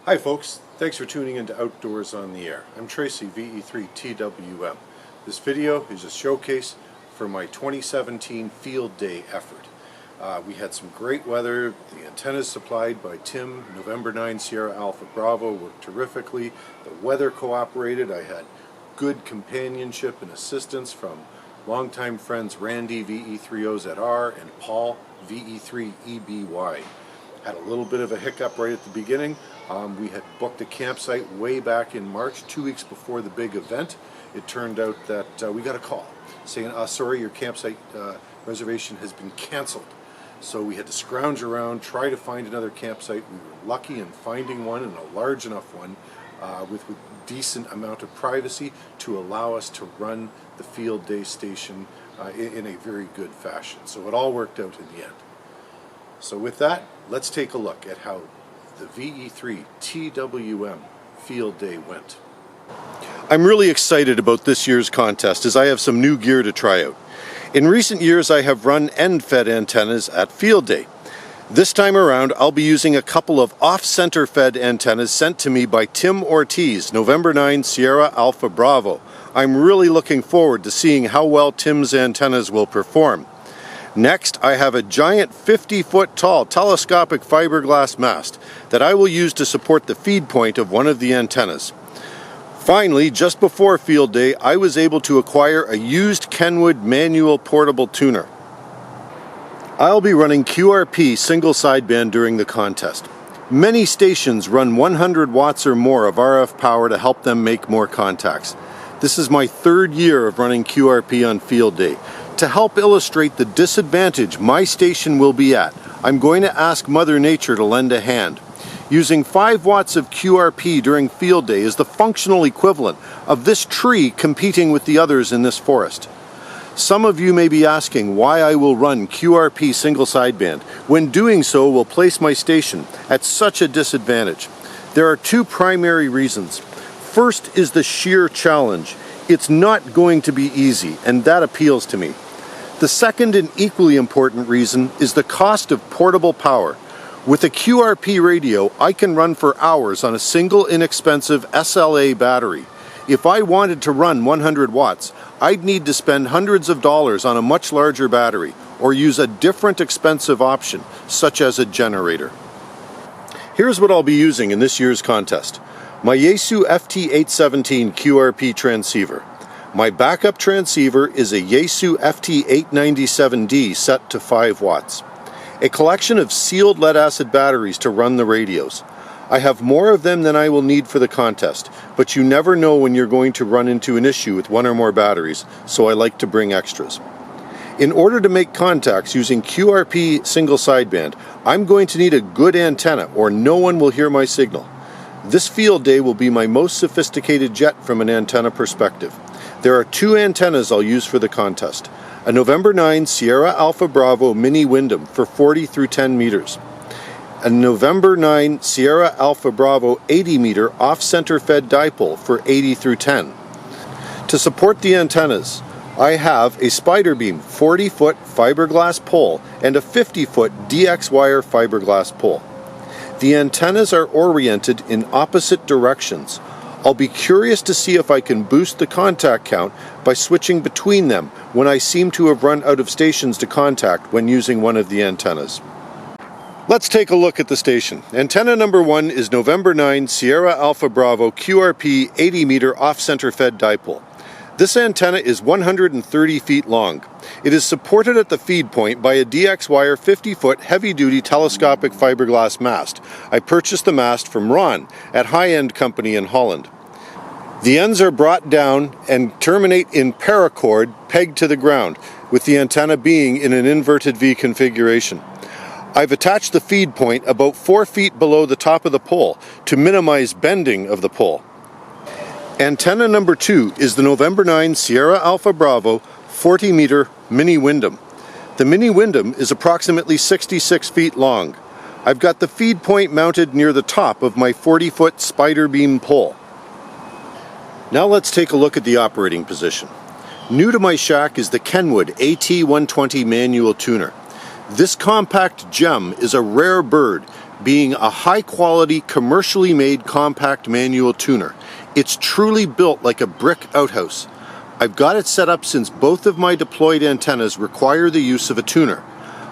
Hi folks, thanks for tuning into Outdoors on the Air. I'm Tracy, VE3TWM. This video is a showcase for my 2017 field day effort. We had some great weather. The antennas supplied by Tim, November 9 Sierra Alpha Bravo, worked terrifically. The weather cooperated. I had good companionship and assistance from longtime friends Randy, VE3OZR, and Paul, VE3EBY. Had a little bit of a hiccup right at the beginning. We had booked a campsite way back in March, 2 weeks before the big event. It turned out that we got a call saying, sorry, your campsite reservation has been canceled. So we had to scrounge around, try to find another campsite. We were lucky in finding one, and a large enough one with a decent amount of privacy to allow us to run the field day station in a very good fashion. So it all worked out in the end. So with that, let's take a look at how the VE3TWM Field Day went. I'm really excited about this year's contest as I have some new gear to try out. In recent years I have run end-fed antennas at Field Day. This time around I'll be using a couple of off-center fed antennas sent to me by Tim Ortiz, November 9 Sierra Alpha Bravo. I'm really looking forward to seeing how well Tim's antennas will perform. Next, I have a giant 50-foot tall telescopic fiberglass mast that I will use to support the feed point of one of the antennas. Finally, just before Field Day, I was able to acquire a used Kenwood manual portable tuner. I'll be running QRP single sideband during the contest. Many stations run 100 watts or more of RF power to help them make more contacts. This is my third year of running QRP on Field Day. To help illustrate the disadvantage my station will be at, I'm going to ask Mother Nature to lend a hand. Using 5 watts of QRP during Field Day is the functional equivalent of this tree competing with the others in this forest. Some of you may be asking why I will run QRP single sideband, when doing so will place my station at such a disadvantage. There are two primary reasons. First is the sheer challenge. It's not going to be easy, and that appeals to me. The second and equally important reason is the cost of portable power. With a QRP radio, I can run for hours on a single inexpensive SLA battery. If I wanted to run 100 watts, I'd need to spend hundreds of dollars on a much larger battery or use a different expensive option, such as a generator. Here's what I'll be using in this year's contest. My Yaesu FT817 QRP transceiver. My backup transceiver is a Yaesu FT897D set to 5 watts. A collection of sealed lead-acid batteries to run the radios. I have more of them than I will need for the contest, but you never know when you're going to run into an issue with one or more batteries, so I like to bring extras. In order to make contacts using QRP single sideband, I'm going to need a good antenna or no one will hear my signal. This Field Day will be my most sophisticated jet from an antenna perspective. There are 2 antennas I'll use for the contest. A November 9 Sierra Alpha Bravo Mini Windom for 40 through 10 meters. A November 9 Sierra Alpha Bravo 80 meter off-center fed dipole for 80 through 10. To support the antennas, I have a spider beam 40-foot fiberglass pole and a 50-foot DX wire fiberglass pole. The antennas are oriented in opposite directions. I'll be curious to see if I can boost the contact count by switching between them when I seem to have run out of stations to contact when using one of the antennas. Let's take a look at the station. Antenna number 1 is November 9 Sierra Alpha Bravo QRP 80 meter off-center fed dipole. This antenna is 130 feet long. It is supported at the feed point by a DX wire 50-foot heavy-duty telescopic fiberglass mast. I purchased the mast from Ron at High End Company in Holland. The ends are brought down and terminate in paracord pegged to the ground, with the antenna being in an inverted V configuration. I've attached the feed point about 4 feet below the top of the pole to minimize bending of the pole. Antenna number 2 is the November 9 Sierra Alpha Bravo 40 meter Mini Windom. The Mini Windom is approximately 66 feet long. I've got the feed point mounted near the top of my 40-foot spider beam pole. Now let's take a look at the operating position. New to my shack is the Kenwood AT120 manual tuner. This compact gem is a rare bird being a high-quality, commercially made compact manual tuner. It's truly built like a brick outhouse. I've got it set up since both of my deployed antennas require the use of a tuner.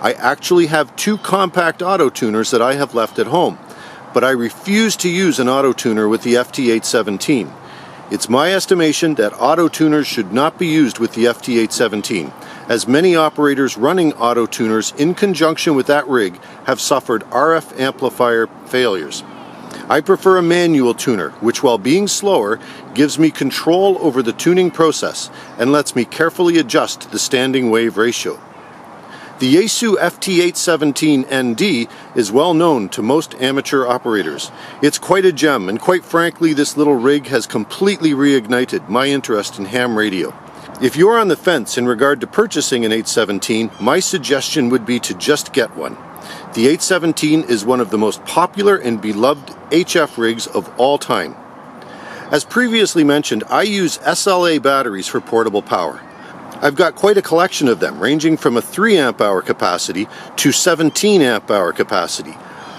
I actually have 2 compact auto tuners that I have left at home, but I refuse to use an auto tuner with the FT817. It's my estimation that auto tuners should not be used with the FT817, as many operators running auto tuners in conjunction with that rig have suffered RF amplifier failures. I prefer a manual tuner, which while being slower, gives me control over the tuning process and lets me carefully adjust the standing wave ratio. The Yaesu FT817ND is well known to most amateur operators. It's quite a gem, and quite frankly, this little rig has completely reignited my interest in ham radio. If you're on the fence in regard to purchasing an 817, my suggestion would be to just get one. The 817 is one of the most popular and beloved HF rigs of all time. As previously mentioned, I use SLA batteries for portable power. I've got quite a collection of them, ranging from a 3 amp hour capacity to 17 amp hour capacity.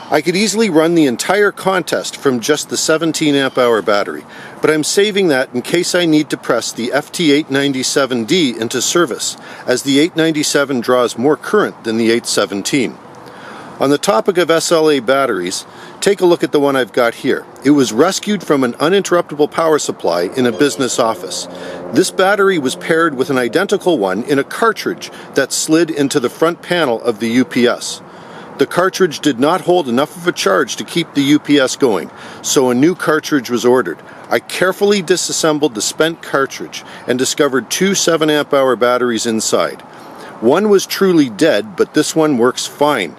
I could easily run the entire contest from just the 17 amp hour battery, but I'm saving that in case I need to press the FT897D into service, as the 897 draws more current than the 817. On the topic of SLA batteries, take a look at the one I've got here. It was rescued from an uninterruptible power supply in a business office. This battery was paired with an identical one in a cartridge that slid into the front panel of the UPS. The cartridge did not hold enough of a charge to keep the UPS going, so a new cartridge was ordered. I carefully disassembled the spent cartridge and discovered 2 7 amp hour batteries inside. One was truly dead, but this one works fine.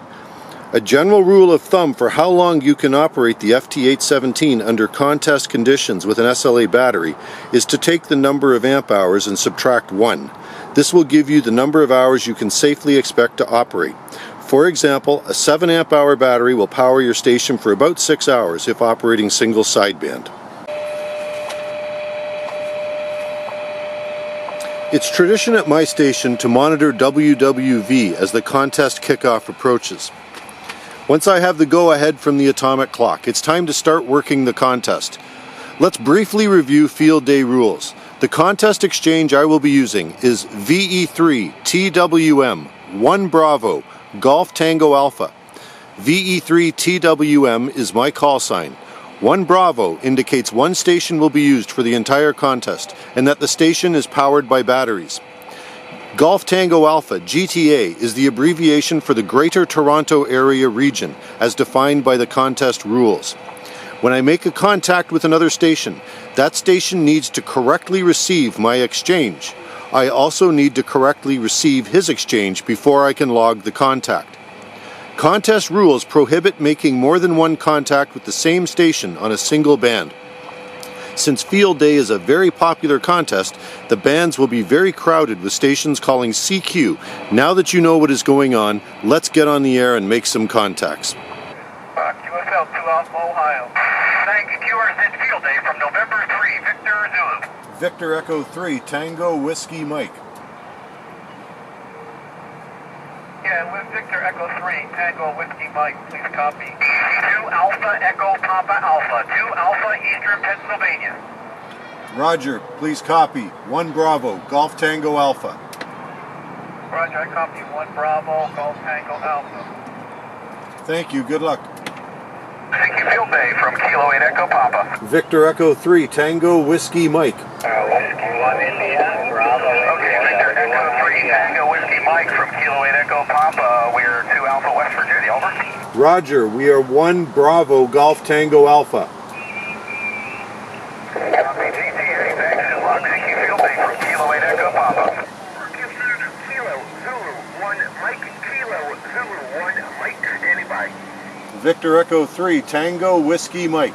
A general rule of thumb for how long you can operate the FT817 under contest conditions with an SLA battery is to take the number of amp hours and subtract 1. This will give you the number of hours you can safely expect to operate. For example, a 7 amp hour battery will power your station for about 6 hours if operating single sideband. It's tradition at my station to monitor WWV as the contest kickoff approaches. Once I have the go-ahead from the atomic clock, it's time to start working the contest. Let's briefly review field day rules. The contest exchange I will be using is VE3TWM 1 Bravo Golf Tango Alpha. VE3TWM is my call sign. 1 Bravo indicates one station will be used for the entire contest and that the station is powered by batteries. Golf Tango Alpha, GTA, is the abbreviation for the Greater Toronto Area region, as defined by the contest rules. When I make a contact with another station, that station needs to correctly receive my exchange. I also need to correctly receive his exchange before I can log the contact. Contest rules prohibit making more than one contact with the same station on a single band. Since Field Day is a very popular contest, the bands will be very crowded with stations calling CQ. Now that you know what is going on, let's get on the air and make some contacts. QSL 2 Alpha, Ohio. Thank QRP Field Day from November 3, Victor Zulu. Victor Echo 3, Tango Whiskey Mike. Yeah, with Victor Echo 3, Tango Whiskey Mike, please copy. 2 Alpha Echo Papa Alpha, 2 Alpha Eastern Pennsylvania. Roger, please copy. 1 Bravo, Golf Tango Alpha. Roger, I copy 1 Bravo, Golf Tango Alpha. Thank you, good luck. Thank you, Field Day from Kilo 8 Echo Papa. Victor Echo 3, Tango Whiskey Mike. Whiskey 1 India, Bravo. Okay, Victor Echo 3, Tango Whiskey Mike from Kilo 8 Echo Papa. We're 2 Alpha West Virginia, over. Roger, we are 1 Bravo, Golf Tango Alpha. Copy GTA, thanks, good luck. Thank you, Field Day from Kilo 8 Echo Papa. Kilo Zulu 1 Mike, Kilo Zulu 1 Mike, standing by. Victor Echo 3, Tango Whiskey Mike.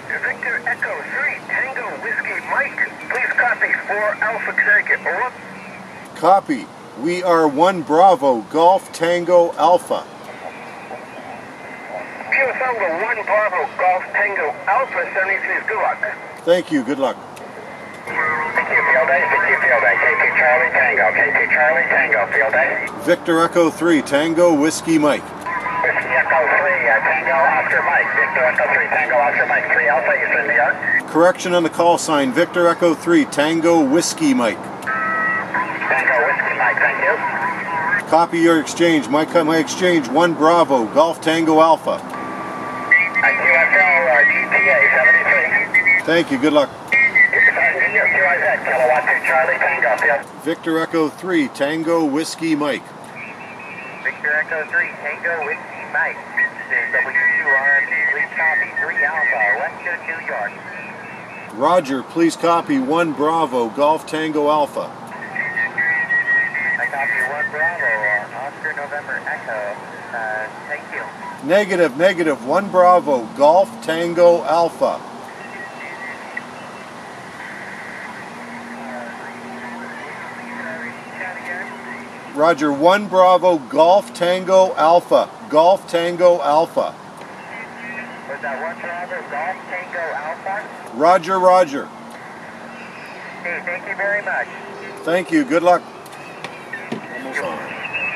Victor Echo 3, Tango Whiskey Mike, please copy 4 Alpha Connecticut, over. Copy. We are 1 Bravo, Golf Tango Alpha. QSL 1 Bravo, Golf Tango Alpha, 73, good luck. Thank you, good luck. VQ Field Day, VQ Field Day, K2 Charlie Tango, K2 Charlie Tango, Field Day. Victor Echo 3, Tango Whiskey Mike. Whiskey Echo 3, Tango Oscar Mike, Victor Echo 3, Tango Oscar Mike, 3 Alpha, Eastern New York. Correction on the call sign, Victor Echo 3, Tango Whiskey Mike. Tango Whiskey Mike, thank you. Copy your exchange. My exchange, 1 Bravo, Golf Tango Alpha. QSL GTA 73. Thank you, good luck. QIZ, Kilowatt 2 Charlie Tango, Field. Victor Echo 3, Tango Whiskey Mike. Victor Echo 3, Tango Whiskey Mike. This is W2RMP, please copy 3 Alpha, Western New York. Roger, please copy 1 Bravo, Golf Tango Alpha. I copy 1 Bravo, Oscar November Echo. Thank you. Negative, 1 Bravo, Golf Tango Alpha. Roger, 1 Bravo, Golf Tango Alpha. Golf Tango Alpha. Was that 1 Bravo, Golf Tango Alpha? Roger. Hey, thank you very much. Thank you, good luck. Almost on.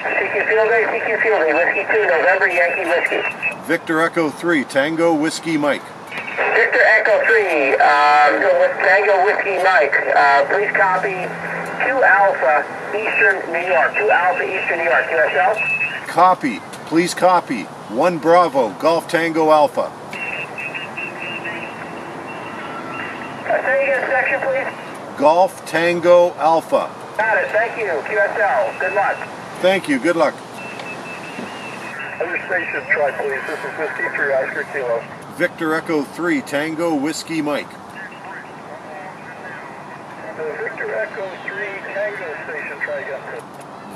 CQ Field Day, Whiskey 2, November Yankee Whiskey. Victor Echo 3, Tango Whiskey Mike. Victor Echo 3, Tango Whiskey Mike. Please copy 2 Alpha, Eastern New York. 2 Alpha, Eastern New York. QSL? Copy, please copy 1 Bravo, Golf Tango Alpha. Say again, section, please. Golf Tango Alpha. Got it, thank you. QSL, good luck. Thank you, good luck. Other station, try please. This is Whiskey 3, Oscar Kilo. Victor Echo 3, Tango Whiskey Mike. Victor Echo 3, Tango station, try again.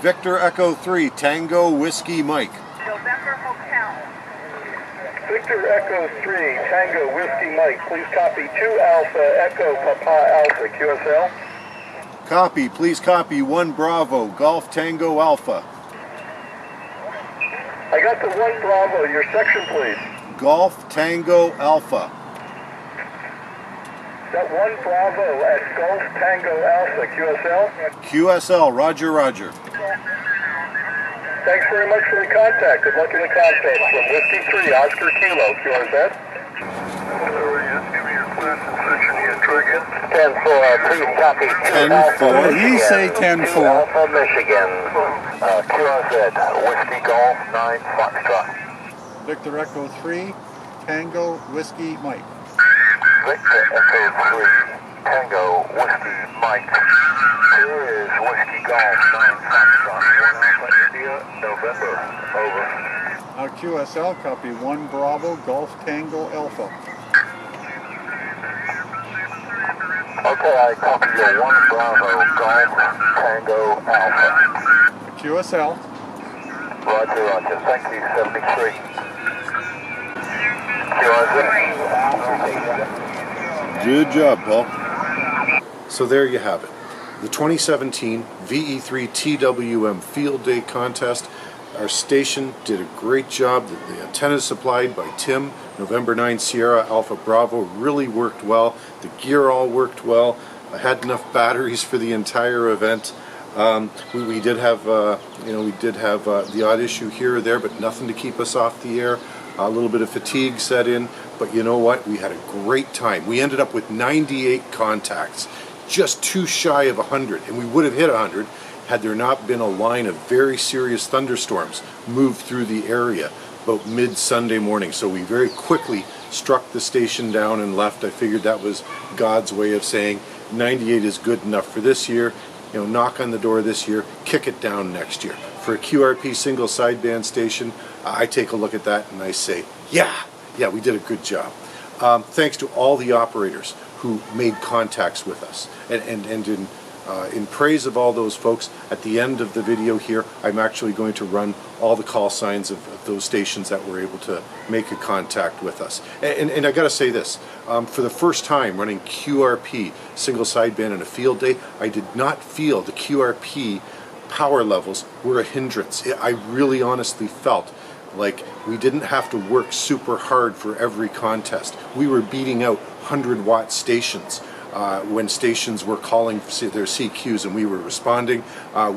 Victor Echo 3, Tango Whiskey Mike. November Hotel. Victor Echo 3, Tango Whiskey Mike. Please copy 2 Alpha, Echo Papa Alpha, QSL. Copy, please copy 1 Bravo, Golf Tango Alpha. I got the 1 Bravo. Your section, please. Golf Tango Alpha. That 1 Bravo at Golf Tango Alpha, QSL. QSL, Roger. Thanks very much for the contact. Good luck in the contest. From Whiskey 3, Oscar Kilo, QRZ. Give me your class and section again. Try again. 10-4, please copy 2 Alpha. 10-4. He say 10-4. Alpha, Michigan. QRZ, Whiskey Golf 9 Foxtrot. Victor Echo 3, Tango Whiskey Mike. Victor Echo 3, Tango Whiskey Mike. Here is Whiskey Golf 9 Foxtrot. 1 Alpha India, November. Over. QSL copy 1 Bravo, Golf Tango Alpha. Okay, I copy your 1 Bravo, Golf Tango Alpha. QSL. Roger. Thank you, 73. Good job, Paul. So there you have it. The 2017 VE3TWM Field Day Contest. Our station did a great job. The antennas supplied by Tim, November 9 Sierra Alpha Bravo, really worked well. The gear all worked well. I had enough batteries for the entire event. We did have, the odd issue here or there, but nothing to keep us off the air. A little bit of fatigue set in, but you know what? We had a great time. We ended up with 98 contacts, just too shy of 100, and we would have hit 100 had there not been a line of very serious thunderstorms moved through the area about mid-Sunday morning. So we very quickly struck the station down and left. I figured that was God's way of saying 98 is good enough for this year. You know, knock on the door this year, kick it down next year. For a QRP single sideband station, I take a look at that and I say, yeah, we did a good job. Thanks to all the operators who made contacts with us. And in praise of all those folks, at the end of the video here, I'm actually going to run all the call signs of those stations that were able to make a contact with us. And I got to say this, for the first time running QRP single sideband in a field day, I did not feel the QRP power levels were a hindrance. I really honestly felt like we didn't have to work super hard for every contest. We were beating out 100-watt stations when stations were calling their CQs and we were responding.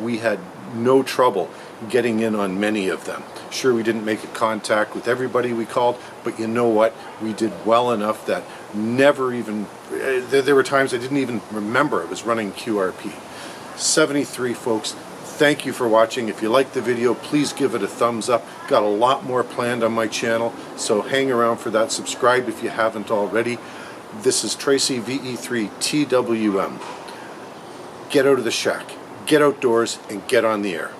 We had no trouble getting in on many of them. Sure, we didn't make a contact with everybody we called, but you know what? We did well enough that never even, there were times I didn't even remember I was running QRP. 73 folks, thank you for watching. If you liked the video, please give it a thumbs up. Got a lot more planned on my channel, so hang around for that. Subscribe if you haven't already. This is Tracy, VE3TWM. Get out of the shack, get outdoors, and get on the air.